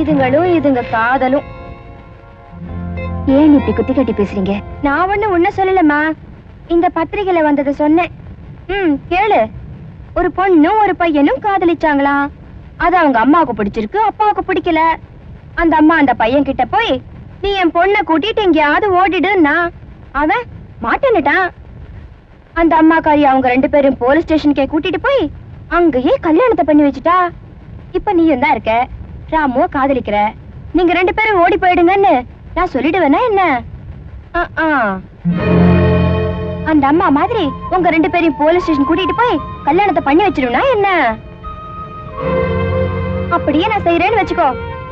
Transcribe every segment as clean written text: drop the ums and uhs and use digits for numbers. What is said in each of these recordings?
இதுங்களும் இதுங்க காதலும். ஏன் இப்படி குத்தி கட்டி பேசுறீங்க? நான் ஒண்ணு உன்ன சொல்லலம்மா, இந்த பத்திரிகையில வந்ததை சொன்னேன். கேளு. ஒரு பொண்ணும் ஒரு பையனும் காதலிச்சாங்களாம். அது அவங்க அம்மாவுக்கு பிடிச்சிருக்கு, அப்பாவுக்கு பிடிக்கல. அந்த அம்மா அந்த பையன் கிட்ட போய் நீ என் பொண்ணை கூட்டிட்டு எங்கேயாவது ஓடிடுன்னா அவன் மாட்டேன்னுட்டான். அந்த அம்மாக்காரி அவங்க 2 பேரும் போலீஸ் ஸ்டேஷனுக்கே கூட்டிட்டு போய் அங்கேயே கல்யாணத்தை பண்ணி வச்சுட்டா. இப்ப நீயும் தான் இருக்க, ராமுவ காதலிக்கிற. நீங்க 2 பேரும் ஓடி போயிடுங்கன்னு நான் சொல்லிடுவேனா என்ன? அந்த அம்மா மாதிரி உங்க 2 பேரையும் போலீஸ் ஸ்டேஷன் கூட்டிட்டு போய் கல்யாணத்தை பண்ணி வச்சிருவா என்ன? அப்படியே நான் செய்யறேன்னு வச்சுக்கோ,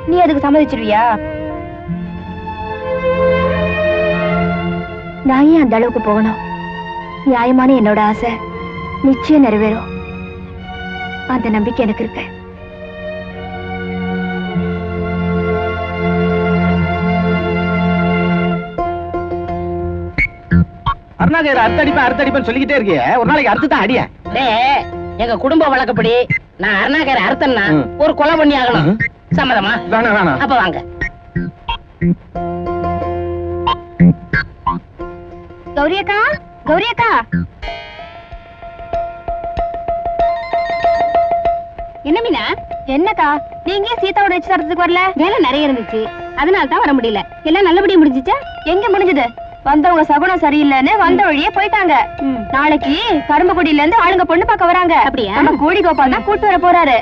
நீ அதுக்கு சம்மதிச்சிருவியா? நான் ஏன் அந்த அளவுக்கு போகணும்? நியாயமான என்னோட ஆசை நிச்சயம் நிறைவேறும். அந்த நம்பிக்கை எனக்கு இருக்கு. அருணாகர் அறுத்தடிப்பேன் சொல்லிக்கிட்டே இருக்கிய, ஒரு நாளைக்கு அறுத்து தான் அடிய. எங்க குடும்ப வழக்கப்படி நான் அருணாகர் அறுத்தன்னா ஒரு கொலை பண்ணி ஆகணும். சம்மதமா? வேணாம். அப்ப வாங்க. கௌரியக்கா, கௌரியக்கா. என்ன மீனா? என்னக்கா நீங்க சீதாவோட நிச்சயதார்த்தத்துக்கு வரல? வேலை நிறைய இருந்துச்சு, அதனால தான் வர முடியல. எல்லாம் நல்லபடியா முடிஞ்சிச்சா? எங்க முடிஞ்சது? வந்தவங்க சகுனம் சரியில்லைன்னு வந்த வழியே போயிட்டாங்க. நாளைக்கு கரும்புக்குடியில இருந்து ஆளுங்க பொண்ணு பார்க்க வராங்க. அப்படியா? நம்ம கோடி கோபால் தான் கூட்டு வர போறாரு.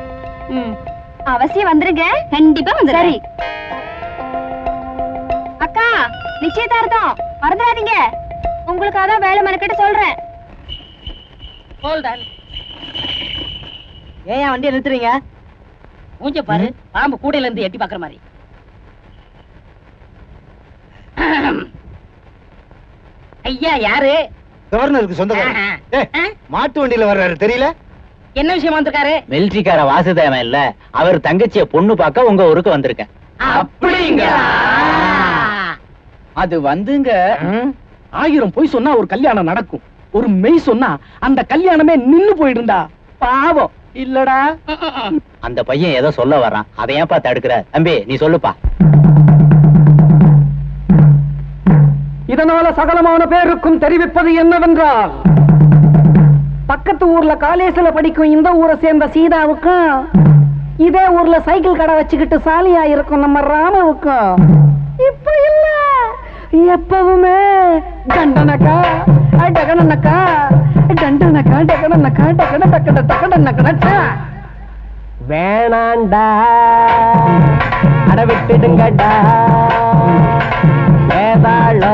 அவசியம் வந்துருங்க. கண்டிப்பா வந்து. சரி அக்கா, நிச்சயதார்த்தம் மறந்துடாதீங்க. உங்களுக்கு அதான் வேலை மனக்கிட்ட சொல்றேன். ஏன் வண்டியை நிறுத்துறீங்க? மூஞ்ச பாரு, பாம்பு கூடையில இருந்து எட்டி பாக்குற மாதிரி. ஐயா யாரு? கவர்னருக்கு சொந்தக்காரர். மாட்டு வண்டியில வர்றாரு, தெரியல? என்ன விஷயம் வந்திருக்காரு? மிலிட்டரிக்கார வாசுதேவன் இல்ல, அவர் தங்கச்சிய பொண்ணு பார்க்க உங்க ஊருக்கு வந்திருக்கேன். அப்படிங்களா? அது வந்துங்க, 1000 பொய் சொன்னா ஒரு கல்யாணம் நடக்கும், ஒரு மெய் சொன்னா அந்த கல்யாணமே நின்னு போயிடுண்டா. பாவம் இல்லடா. அந்த பையன் ஏதோ சொல்ல வர்றான், அதை ஏன்பா தடுக்கிற? தம்பி நீ சொல்லுப்பா. இதனால சகலமான பேருக்கும் தெரிவிப்பது என்னவென்றால், பக்கத்து ஊர்ல காலேஜ்ல படிக்கும் இந்த ஊரை சேர்ந்த சீதாவுக்கும், இதே ஊர்ல சைக்கிள் கடை வச்சுக்கிட்டு சாலியா இருக்கும் நம்ம ராமவுக்கும் இப்ப இல்ல எப்பவுமே தண்டனக்கா டகனக்கா தண்டனக்கா டகனக்கா டகன டக்கட டகனக்கா. வேணாண்டா, அட விட்டுடுங்கடா, வேதாளோ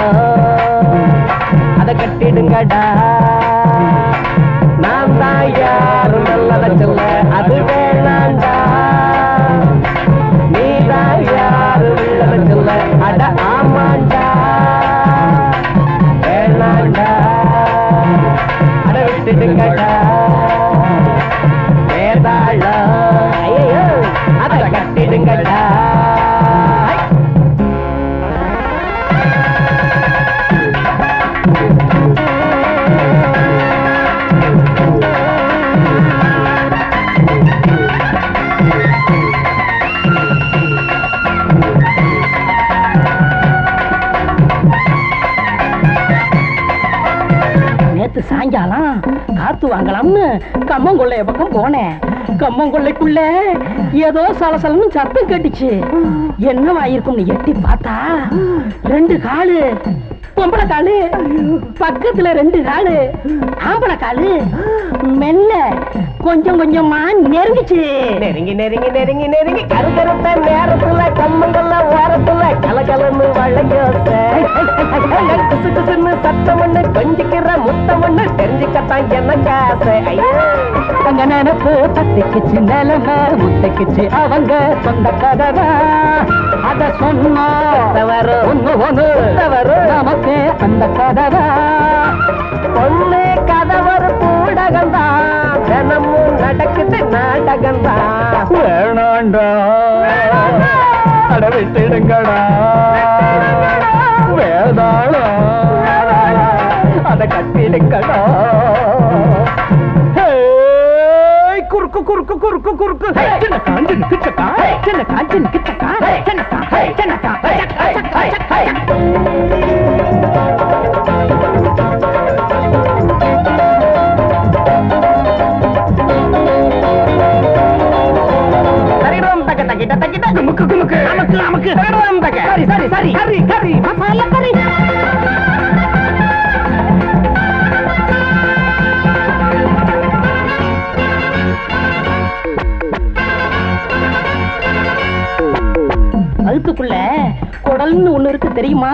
அத கட்டிடுங்கடா. நான் தான் யாரும் நல்லத சொல்ல, அது வேணாண்டா. நீ தான் யாரும் நல்லத சொல்ல, அட ஆமாண்டா. வேணாண்டா, அட விட்டுடுங்கடா, வேதாளோ ஐயோ அத கட்டிடுங்கடா. சாயங்காலம் காத்து வாங்கலாம்னு கம்மங்கொள்ளைய பக்கம் போனேன். கம்மங்கொள்ளைக்குள்ள ஏதோ சலசலன்னு சத்தம் கேட்டுச்சு. என்னவாயிருக்கும்னு எட்டி பார்த்தா 2 காலு பொம்பளை காலு, பக்கத்துல 2 காலு ஆம்பளை காலு. மெல்ல கொஞ்சம் கொஞ்சமா நெருங்கிச்சு. நெருங்கி நெருங்கி நெருங்கி நெருங்கி கருத்தருத்த நேரத்துல கம்மங்கள்ல ஓரத்துல கலகலன்னு வளையோச சத்தம் ஒண்ணு கொஞ்சிக்கிற முத்தம் ஒண்ணு தெரிஞ்சுக்கத்தான் எனக்கு ஆசை. அங்க நினைப்பு தத்திக்குச்சு, நிலைமை முத்தைக்குச்சு, அவங்க சொந்த கதவை அத சொன்னா ஒண்ணு ஒண்ணு நமக்கு அந்த கதவை. பொண்ணு கதவரு கூடகந்தான், தினமும் நடக்குது நாடகந்தான். வேணாண்டா, அட விட்டுடுங்கடா, வேதாளா அத கட்டிடுங்கடா. குறுக்கு குறுக்கு குறுக்கு குறுக்கு சின்ன காஞ்சின் கிச்சக்கா சின்ன காஞ்சின் கிச்சக்கா சின்னக்கா சின்னக்கா சக்கா சக்கா சக்கா அதுக்குள்ள குடல்னு ஒண்ணு இருக்கு தெரியுமா?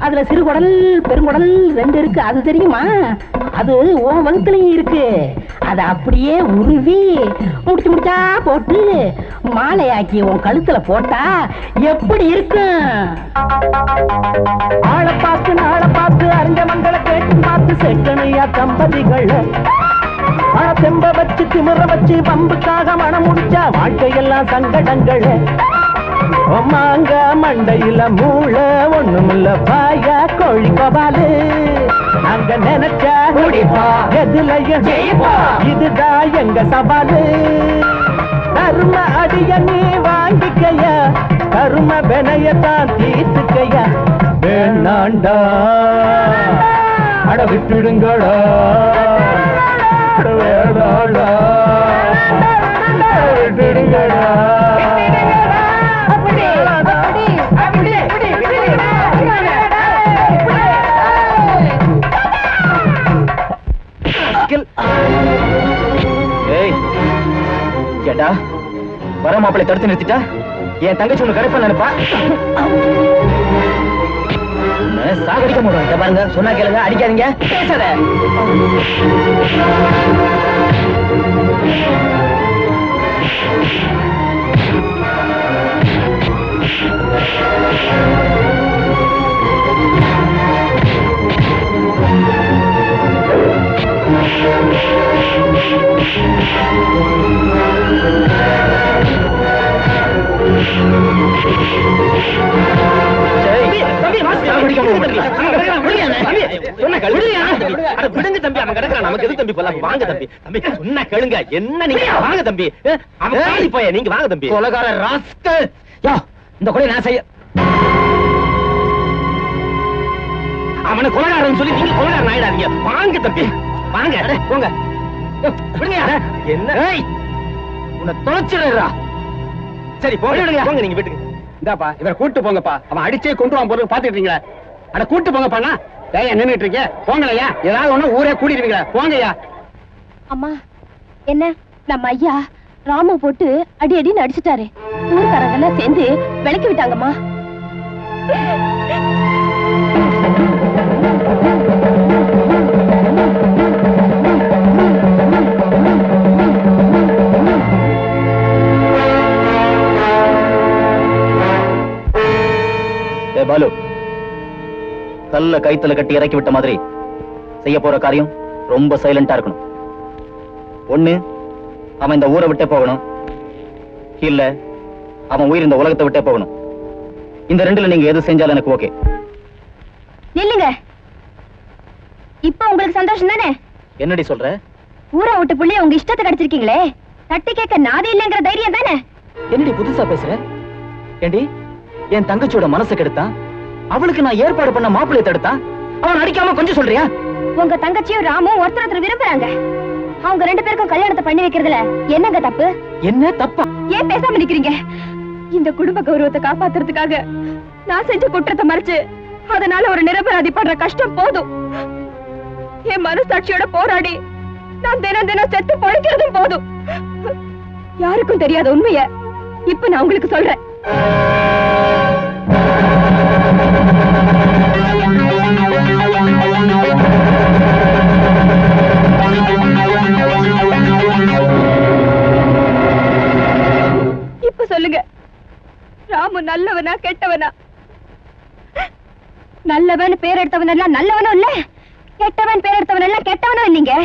அதுல சிறு குடல் பெருங்குடல் 2 இருக்கு, அது தெரியுமா? அது உன் வகுத்துலயும் இருக்கு. அத அப்படியே உருவி முடிச்சு முடிச்சா போட்டு மாலையாக்கி உன் கழுத்துல போட்டா எப்படி இருக்கும்? ஆளை பார்த்து அறிஞ்ச மங்களை கேட்டு பார்த்து செட்டனையா தம்பதிகள் தெம்ப வச்சு திமிர வச்சு பம்புக்காக மனம் முடிச்சா வாழ்க்கையெல்லாம் சங்கடங்கள். மாங்க மண்டையில மூளை ஒண்ணுமில்ல பாயா கோழி கபாலு அங்க நினைச்சா குடிப்பா எதுலையும் ஜெயிப்பா இதுதான் எங்க சவாலு. கரும அடிய நீ வாங்கிக்கைய கரும வினையத்தான் தீர்த்துக்கைய வேணாண்டா அட விட்டுடுங்களா வேணாண்டா விட்டுடுங்களா. வர மாப்பிளை தடுத்து நிறுத்திட்டா என் தங்கச்சி ஒண்ணு கிடைப்பா நினைப்பா சாகடிக்க முடியும். பாருங்க சொன்னா கேளுங்க, அடிக்காதீங்க, பேசாத. அவனை கொலகாரன் சொல்லி நீங்க கொலகாரன் ஆயிடாதீங்க. வாங்க தம்பி வாங்க போங்க. என்ன உன்னை தொலைச்சிடுறா. சரி போங்க போங்க நீங்க வீட்டுக்கு. இந்தாப்பா இவரை கூட்டு போங்கப்பா. அவன் அடிச்சே கொண்டு வான் போறது பாத்துக்கிட்டீங்களா? அட கூட்டு போங்கப்பா. ஏன் நின்னுட்டு இருக்கீங்க? போங்களையா, ஏதாவது ஒண்ணு ஊரே கூட்டிடுவீங்களா? போங்கய்யா. அம்மா என்ன நம்ம ஐயா ராம போட்டு அடி அடின்னு அடிச்சுட்டாரு. ஊர்க்காரங்க எல்லாம் சேர்ந்து விளக்கி விட்டாங்கம்மா. பாலு, கல்ல கைத்துல கட்டி இறக்கி விட்ட மாதிரி செய்ய போற காரியம் ரொம்ப சைலண்டா இருக்கணும். ஒண்ணு அவன் இந்த ஊரை விட்டே போகணும், இல்ல அவன் உயிர் இந்த உலகத்தை விட்டே போகணும். இந்த ரெண்டுல நீங்க எது செஞ்சாலும் எனக்கு ஓகே. நில்லுங்க. இப்ப உங்களுக்கு சந்தோஷம் தானே? என்னடி சொல்ற? ஊரை விட்டு புள்ளி உங்க இஷ்டத்தை கிடைச்சிருக்கீங்களே, தட்டி கேட்க நாதி இல்லைங்கிற தைரியம் தானே? என்னடி புதுசா பேசுற? ஏண்டி என் தங்கச்சியோட மனசை கெடுத்தான், அவளுக்கு நான் ஏற்பாடு பண்ண மாப்பிள்ளையை தடுத்தான், அவன் அடிக்காம கொஞ்சம் சொல்றியா? உங்க தங்கச்சியும் ராமும் ஒருத்தர் விரும்புறாங்க. அவங்க 2 பேருக்கும் கல்யாணத்தை பண்ணி வைக்கிறதுல என்னங்க தப்பு? என்ன தப்பா? ஏன் பேசாம நிக்கிறீங்க? இந்த குடும்ப கௌரவத்தை காப்பாத்துறதுக்காக நான் செஞ்ச குற்றத்தை மறைச்சு அதனால ஒரு நிரபராதி படுற கஷ்டம் போதும். என் மனசாட்சியோட போராடி நான் தினம் தினம் செத்து பொழைக்கிறதும் போதும். யாருக்கும் தெரியாத உண்மைய இப்ப நான் உங்களுக்கு சொல்றேன். இப்ப சொல்லுங்க, ராமு நல்லவனா கெட்டவனா? நல்லவன் பேர் எடுத்தவன் எல்லாம் நல்லவனும் இல்ல, கெட்டவன் பேர் எடுத்தவன் எல்லாம் கெட்டவனும் இல்லைங்க.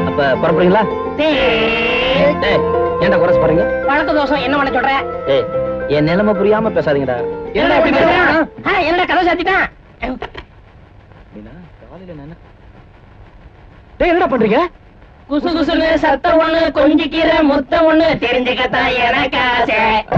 அப்ப புறப்படுறீங்களா? ஏன்டா குறைச்சு பாருங்க? பழக்க தோஷம் என்ன பண்ண சொல்ற? என் நிலைமை புரியாம பேசாதீங்கடா. என்ன கதை சாத்திட்டான்? என்னடா பண்றீங்க? குசு குசுன்னு சத்தம் ஒண்ணு, கொஞ்சிக்கிற முத்தம் ஒண்ணு, தெரிஞ்சுக்கத்தான் எனக்கு ஆசை.